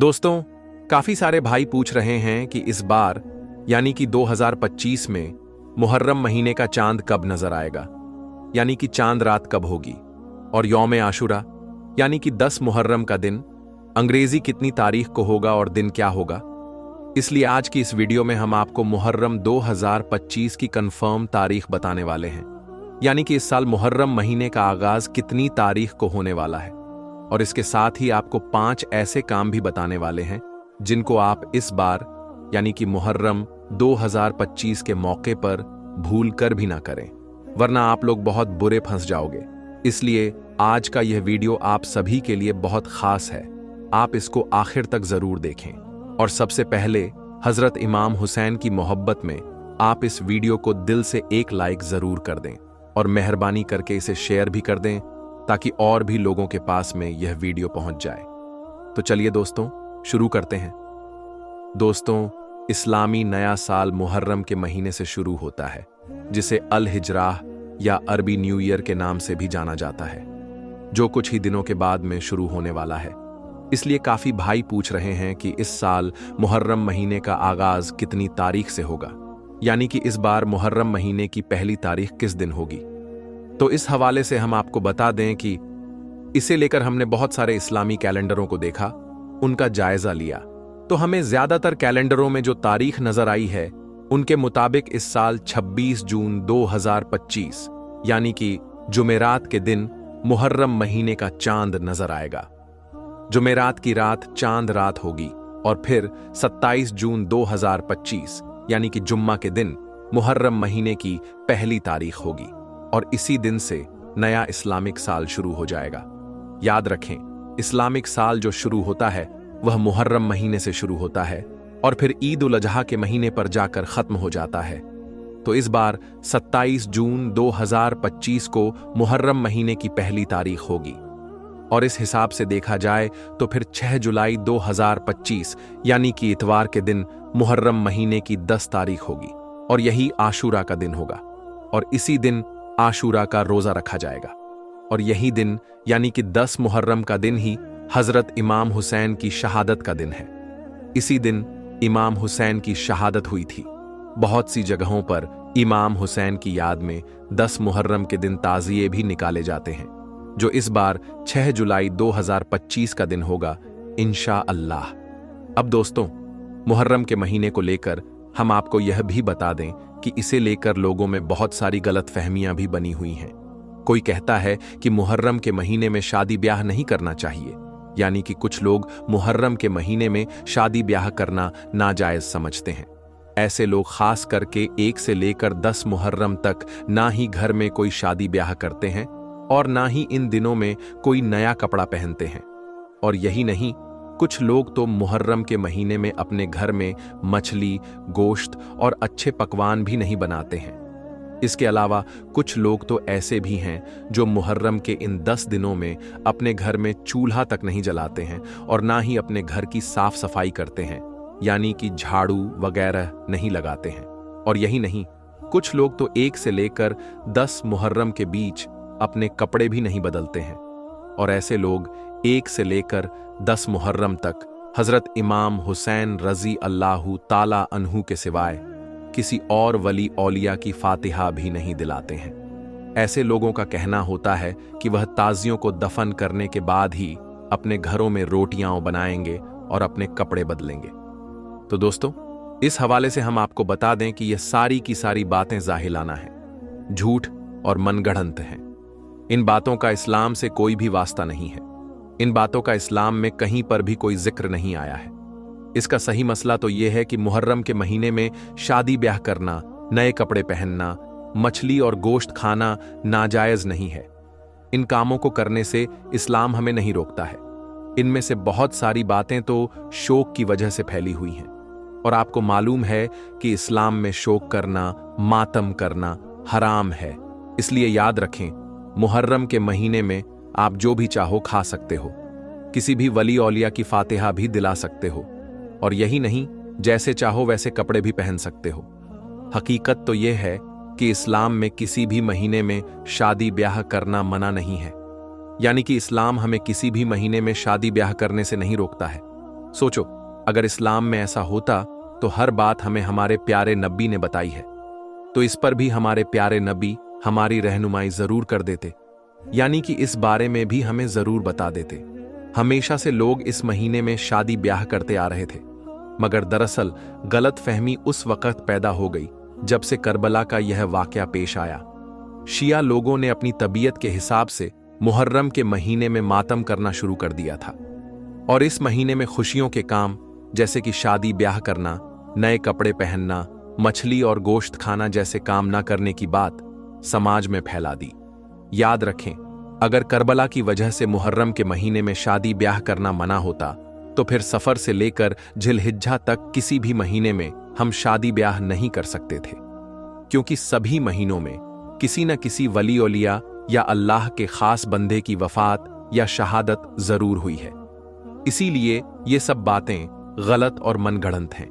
दोस्तों, काफी सारे भाई पूछ रहे हैं कि इस बार यानी कि 2025 में मुहर्रम महीने का चांद कब नजर आएगा, यानी कि चांद रात कब होगी, और यौम आशूरा यानी कि 10 मुहर्रम का दिन अंग्रेजी कितनी तारीख को होगा और दिन क्या होगा। इसलिए आज की इस वीडियो में हम आपको मुहर्रम 2025 की कंफर्म तारीख बताने वाले हैं, यानी कि इस साल मुहर्रम महीने का आगाज कितनी तारीख को होने वाला है। और इसके साथ ही आपको 5 ऐसे काम भी बताने वाले हैं जिनको आप इस बार यानी कि मुहर्रम 2025 के मौके पर भूल कर भी ना करें, वरना आप लोग बहुत बुरे फंस जाओगे। इसलिए आज का यह वीडियो आप सभी के लिए बहुत खास है, आप इसको आखिर तक जरूर देखें। और सबसे पहले हजरत इमाम हुसैन की मोहब्बत में आप इस वीडियो को दिल से एक लाइक जरूर कर दें और मेहरबानी करके इसे शेयर भी कर दें ताकि और भी लोगों के पास में यह वीडियो पहुंच जाए। तो चलिए दोस्तों, शुरू करते हैं। दोस्तों, इस्लामी नया साल मुहर्रम के महीने से शुरू होता है, जिसे अल हिजराह या अरबी न्यू ईयर के नाम से भी जाना जाता है, जो कुछ ही दिनों के बाद में शुरू होने वाला है। इसलिए काफी भाई पूछ रहे हैं कि इस साल मुहर्रम महीने का आगाज कितनी तारीख से होगा, यानी कि इस बार मुहर्रम महीने की पहली तारीख किस दिन होगी। तो इस हवाले से हम आपको बता दें कि इसे लेकर हमने बहुत सारे इस्लामी कैलेंडरों को देखा, उनका जायजा लिया, तो हमें ज्यादातर कैलेंडरों में जो तारीख नजर आई है उनके मुताबिक इस साल 26 जून 2025 यानी कि जुमेरात के दिन मुहर्रम महीने का चांद नजर आएगा। जुमेरात की रात चांद रात होगी और फिर 27 जून 2025 यानी कि जुम्मा के दिन मुहर्रम महीने की पहली तारीख होगी और इसी दिन से नया इस्लामिक साल शुरू हो जाएगा। याद रखें, इस्लामिक साल जो शुरू होता है वह मुहर्रम महीने से शुरू होता है और फिर ईद उल अजहा के महीने पर जाकर खत्म हो जाता है। तो इस बार 27 जून 2025 को मुहर्रम महीने की पहली तारीख होगी और इस हिसाब से देखा जाए तो फिर 6 जुलाई 2025 यानी कि इतवार के दिन मुहर्रम महीने की 10 तारीख होगी और यही आशूरा का दिन होगा और इसी दिन आशूरा का रोजा रखा जाएगा। और यही दिन यानी कि 10 मुहर्रम का दिन ही हजरत इमाम हुसैन की शहादत का दिन है। इसी दिन इमाम हुसैन की शहादत हुई थी। बहुत सी जगहों पर इमाम हुसैन की याद में 10 मुहर्रम के दिन ताज़िये भी निकाले जाते हैं, जो इस बार 6 जुलाई 2025 का दिन होगा इंशाअल्लाह। अब दोस्तों, मुहर्रम के महीने को लेकर हम आपको यह भी बता दें कि इसे लेकर लोगों में बहुत सारी गलतफहमियां भी बनी हुई हैं। कोई कहता है कि मुहर्रम के महीने में शादी ब्याह नहीं करना चाहिए, यानी कि कुछ लोग मुहर्रम के महीने में शादी ब्याह करना नाजायज समझते हैं। ऐसे लोग खास करके 1 से लेकर 10 मुहर्रम तक ना ही घर में कोई शादी ब्याह करते हैं और ना ही इन दिनों में कोई नया कपड़ा पहनते हैं। और यही नहीं, कुछ लोग तो मुहर्रम के महीने में अपने घर में मछली, गोश्त और अच्छे पकवान भी नहीं बनाते हैं। इसके अलावा कुछ लोग तो ऐसे भी हैं जो मुहर्रम के इन 10 दिनों में अपने घर में चूल्हा तक नहीं जलाते हैं और ना ही अपने घर की साफ सफाई करते हैं, यानी कि झाड़ू वगैरह नहीं लगाते हैं। और यही नहीं, कुछ लोग तो 1 से लेकर 10 मुहर्रम के बीच अपने कपड़े भी नहीं बदलते हैं। और ऐसे लोग 1 से लेकर 10 मुहर्रम तक हजरत इमाम हुसैन रजी अल्लाहु ताला अन्हु के सिवाय किसी और वली औलिया की फातिहा भी नहीं दिलाते हैं। ऐसे लोगों का कहना होता है कि वह ताजियों को दफन करने के बाद ही अपने घरों में रोटियां बनाएंगे और अपने कपड़े बदलेंगे। तो दोस्तों, इस हवाले से हम आपको बता दें कि यह सारी की सारी बातें जाहिलाना हैं, झूठ और मनगढ़ंत हैं। इन बातों का इस्लाम से कोई भी वास्ता नहीं है। इन बातों का इस्लाम में कहीं पर भी कोई जिक्र नहीं आया है। इसका सही मसला तो यह है कि मुहर्रम के महीने में शादी ब्याह करना, नए कपड़े पहनना, मछली और गोश्त खाना नाजायज नहीं है। इन कामों को करने से इस्लाम हमें नहीं रोकता है। इनमें से बहुत सारी बातें तो शोक की वजह से फैली हुई हैं और आपको मालूम है कि इस्लाम में शोक करना, मातम करना हराम है। इसलिए याद रखें, मुहर्रम के महीने में आप जो भी चाहो खा सकते हो, किसी भी वली औलिया की फातिहा भी दिला सकते हो और यही नहीं, जैसे चाहो वैसे कपड़े भी पहन सकते हो। हकीकत तो यह है कि इस्लाम में किसी भी महीने में शादी ब्याह करना मना नहीं है, यानी कि इस्लाम हमें किसी भी महीने में शादी ब्याह करने से नहीं रोकता है। सोचो, अगर इस्लाम में ऐसा होता तो हर बात हमें हमारे प्यारे नबी ने बताई है, तो इस पर भी हमारे प्यारे नबी हमारी रहनुमाई जरूर कर देते, यानी कि इस बारे में भी हमें जरूर बता देते। हमेशा से लोग इस महीने में शादी ब्याह करते आ रहे थे, मगर दरअसल गलत फहमी उस वक्त पैदा हो गई जब से करबला का यह वाकया पेश आया। शिया लोगों ने अपनी तबीयत के हिसाब से मुहर्रम के महीने में मातम करना शुरू कर दिया था, और इस महीने में खुशियों के काम जैसे कि शादी ब्याह करना, नए कपड़े पहनना, मछली और गोश्त खाना जैसे काम ना करने की बात समाज में फैला दी। याद रखें, अगर करबला की वजह से मुहर्रम के महीने में शादी ब्याह करना मना होता तो फिर सफर से लेकर जिलहिज्जा तक किसी भी महीने में हम शादी ब्याह नहीं कर सकते थे, क्योंकि सभी महीनों में किसी न किसी वली औलिया या अल्लाह के खास बंदे की वफात या शहादत जरूर हुई है। इसीलिए ये सब बातें गलत और मनगढ़ंत हैं।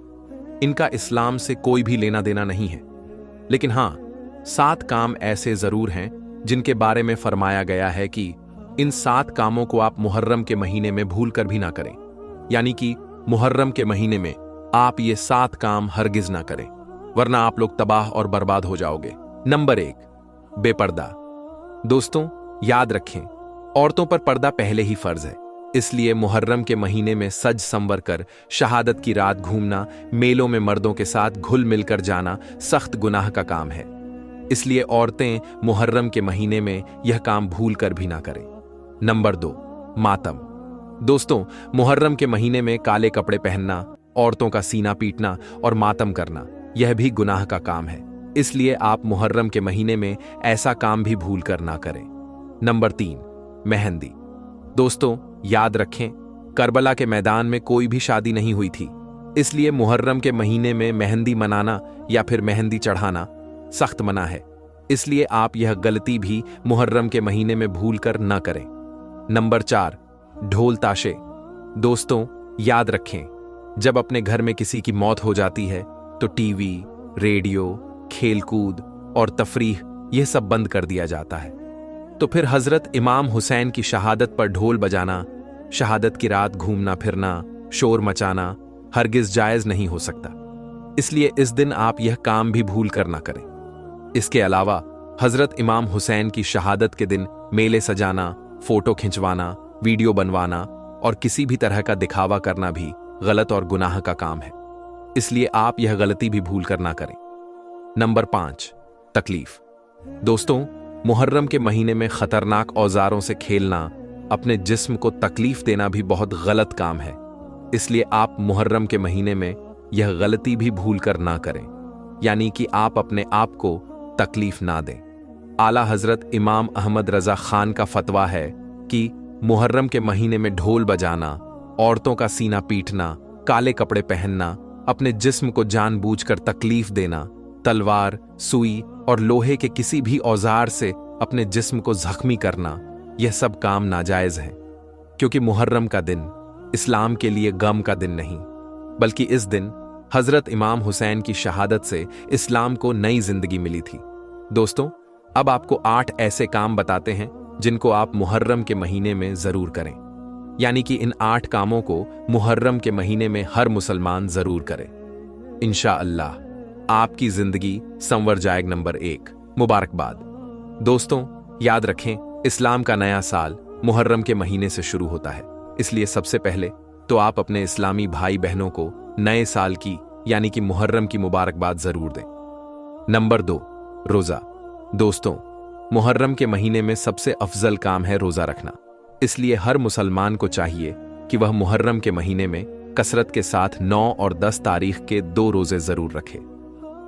इनका इस्लाम से कोई भी लेना देना नहीं है। लेकिन हां, 7 काम ऐसे जरूर हैं जिनके बारे में फरमाया गया है कि इन 7 कामों को आप मुहर्रम के महीने में भूल कर भी ना करें, यानी कि मुहर्रम के महीने में आप ये 7 काम हरगिज ना करें, वरना आप लोग तबाह और बर्बाद हो जाओगे। नंबर 1, बेपर्दा। दोस्तों, याद रखें, औरतों पर पर्दा पहले ही फर्ज है, इसलिए मुहर्रम के महीने में सज संवर कर शहादत की रात घूमना, मेलों में मर्दों के साथ घुल मिलकर जाना सख्त गुनाह का काम है। इसलिए औरतें मुहर्रम के महीने में यह काम भूल कर भी ना करें। नंबर 2, मातम। दोस्तों, मुहर्रम के महीने में काले कपड़े पहनना, औरतों का सीना पीटना और मातम करना यह भी गुनाह का काम है, इसलिए आप मुहर्रम के महीने में ऐसा काम भी भूल कर ना करें। नंबर 3, मेहंदी। दोस्तों, याद रखें, करबला के मैदान में कोई भी शादी नहीं हुई थी, इसलिए मुहर्रम के महीने में मेहंदी मनाना या फिर मेहंदी चढ़ाना सख्त मना है, इसलिए आप यह गलती भी मुहर्रम के महीने में भूल कर न करें। नंबर 4, ढोल ताशे। दोस्तों, याद रखें, जब अपने घर में किसी की मौत हो जाती है तो टीवी, रेडियो, खेलकूद और तफरीह यह सब बंद कर दिया जाता है। तो फिर हजरत इमाम हुसैन की शहादत पर ढोल बजाना, शहादत की रात घूमना फिरना, शोर मचाना हरगिज जायज नहीं हो सकता, इसलिए इस दिन आप यह काम भी भूल कर ना करें। इसके अलावा हजरत इमाम हुसैन की शहादत के दिन मेले सजाना, फोटो खिंचवाना, वीडियो बनवाना और किसी भी तरह का दिखावा करना भी गलत और गुनाह का काम है, इसलिए आप यह गलती भी भूल कर ना करें। नंबर 5, तकलीफ। दोस्तों, मुहर्रम के महीने में खतरनाक औजारों से खेलना, अपने जिस्म को तकलीफ देना भी बहुत गलत काम है, इसलिए आप मुहर्रम के महीने में यह गलती भी भूल कर ना करें, यानी कि आप अपने आप को तकलीफ ना दें। आला हजरत इमाम अहमद रजा खान का फतवा है कि मुहर्रम के महीने में ढोल बजाना, औरतों का सीना पीटना, काले कपड़े पहनना, अपने जिस्म को जानबूझकर तकलीफ देना, तलवार, सुई और लोहे के किसी भी औजार से अपने जिस्म को जख्मी करना, यह सब काम नाजायज है, क्योंकि मुहर्रम का दिन इस्लाम के लिए गम का दिन नहीं, बल्कि इस दिन हजरत इमाम हुसैन की शहादत से इस्लाम को नई जिंदगी मिली थी। दोस्तों, अब आपको 8 ऐसे काम बताते हैं जिनको आप मुहर्रम के महीने में जरूर करें, यानी कि इन 8 कामों को मुहर्रम के महीने में हर मुसलमान जरूर करे। इंशाअल्लाह आपकी जिंदगी संवर जाएगी। नंबर 1, मुबारकबाद। दोस्तों, याद रखें, इस्लाम का नया साल मुहर्रम के महीने से शुरू होता है, इसलिए सबसे पहले तो आप अपने इस्लामी भाई बहनों को नए साल की यानी कि मुहर्रम की मुबारकबाद जरूर दें। नंबर 2, रोजा। दोस्तों, मुहर्रम के महीने में सबसे अफजल काम है रोजा रखना, इसलिए हर मुसलमान को चाहिए कि वह मुहर्रम के महीने में कसरत के साथ 9 और 10 तारीख के 2 रोजे जरूर रखे।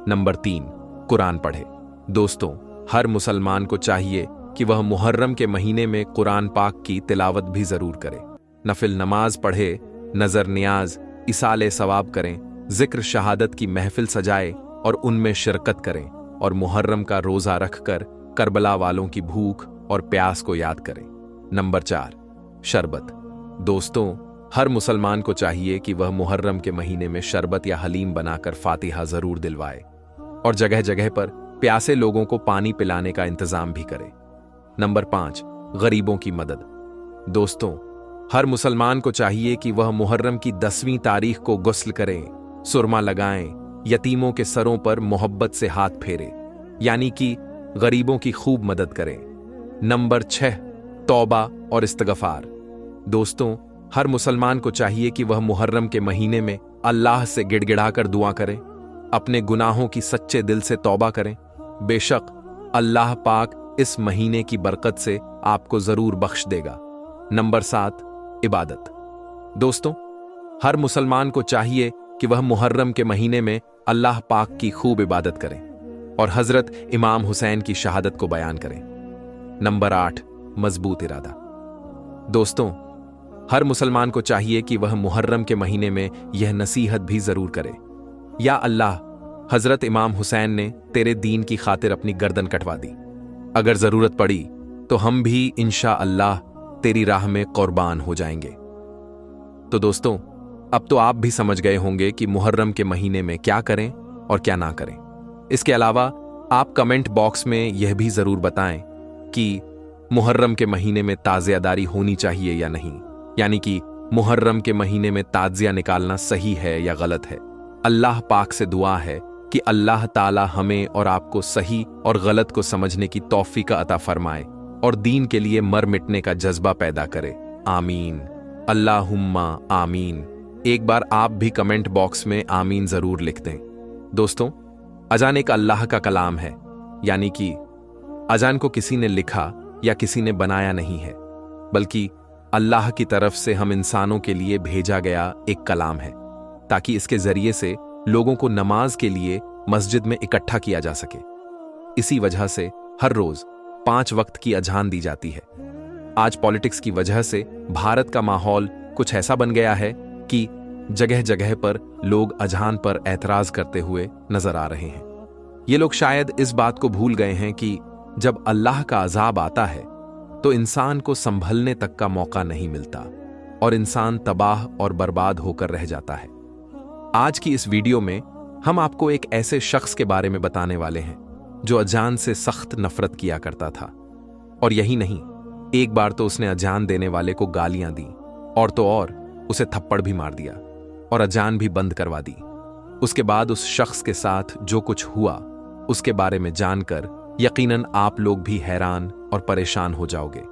नंबर 3, कुरान पढ़े। दोस्तों, हर मुसलमान को चाहिए कि वह मुहर्रम के महीने में कुरान पाक की तिलावत भी जरूर करे, नफिल नमाज पढ़े, नजर नियाज, इसाले सवाब करें, जिक्र शहादत की महफिल सजाए और उनमें शिरकत करें, और मुहर्रम का रोजा रखकर करबला वालों की भूख और प्यास को याद करें। नंबर 4, शरबत। दोस्तों, हर मुसलमान को चाहिए कि वह मुहर्रम के महीने में शरबत या हलीम बनाकर फातिहा जरूर दिलवाए और जगह जगह पर प्यासे लोगों को पानी पिलाने का इंतजाम भी करे। नंबर 5, गरीबों की मदद। दोस्तों, हर मुसलमान को चाहिए कि वह मुहर्रम की 10वीं तारीख को गुस्ल करें, सुरमा लगाएं, यतीमों के सरों पर मोहब्बत से हाथ फेरे, यानी कि गरीबों की खूब मदद करें। नंबर 6, तौबा और इस्तिग़फ़ार। दोस्तों, हर मुसलमान को चाहिए कि वह मुहर्रम के महीने में अल्लाह से गिड़गिड़ाकर दुआ करें, अपने गुनाहों की सच्चे दिल से तौबा करें। बेशक अल्लाह पाक इस महीने की बरकत से आपको जरूर बख्श देगा। नंबर 7, इबादत। दोस्तों, हर मुसलमान को चाहिए कि वह मुहर्रम के महीने में अल्लाह पाक की खूब इबादत करें और हजरत इमाम हुसैन की शहादत को बयान करें। नंबर 8, मजबूत इरादा। दोस्तों, हर मुसलमान को चाहिए कि वह मुहर्रम के महीने में यह नसीहत भी जरूर करे, या अल्लाह, हजरत इमाम हुसैन ने तेरे दीन की खातिर अपनी गर्दन कटवा दी। अगर जरूरत पड़ी तो हम भी इंशाअल्लाह तेरी राह में कुर्बान हो जाएंगे। तो दोस्तों, अब तो आप भी समझ गए होंगे कि मुहर्रम के महीने में क्या करें और क्या ना करें। इसके अलावा आप कमेंट बॉक्स में यह भी जरूर बताएं कि मुहर्रम के महीने में ताज़ियादारी होनी चाहिए या नहीं, यानी कि मुहर्रम के महीने में ताज़िया निकालना सही है या गलत है। अल्लाह पाक से दुआ है कि अल्लाह ताला हमें और आपको सही और गलत को समझने की तौफीक अता फरमाए और दीन के लिए मर मिटने का जज्बा पैदा करे। आमीन, अल्लाहुम्मा आमीन। एक बार आप भी कमेंट बॉक्स में आमीन जरूर लिख दें। दोस्तों, अजान एक अल्लाह का कलाम है, यानी कि अजान को किसी ने लिखा या किसी ने बनाया नहीं है, बल्कि अल्लाह की तरफ से हम इंसानों के लिए भेजा गया एक कलाम है, ताकि इसके जरिए से लोगों को नमाज के लिए मस्जिद में इकट्ठा किया जा सके। इसी वजह से हर रोज 5 वक्त की अजान दी जाती है। आज पॉलिटिक्स की वजह से भारत का माहौल कुछ ऐसा बन गया है कि जगह जगह पर लोग अजान पर एतराज करते हुए नजर आ रहे हैं। ये लोग शायद इस बात को भूल गए हैं कि जब अल्लाह का अजाब आता है तो इंसान को संभलने तक का मौका नहीं मिलता और इंसान तबाह और बर्बाद होकर रह जाता है। आज की इस वीडियो में हम आपको एक ऐसे शख्स के बारे में बताने वाले हैं जो अजान से सख्त नफरत किया करता था, और यही नहीं, एक बार तो उसने अजान देने वाले को गालियां दी और तो और उसे थप्पड़ भी मार दिया और अजान भी बंद करवा दी। उसके बाद उस शख्स के साथ जो कुछ हुआ उसके बारे में जानकर यकीनन आप लोग भी हैरान और परेशान हो जाओगे।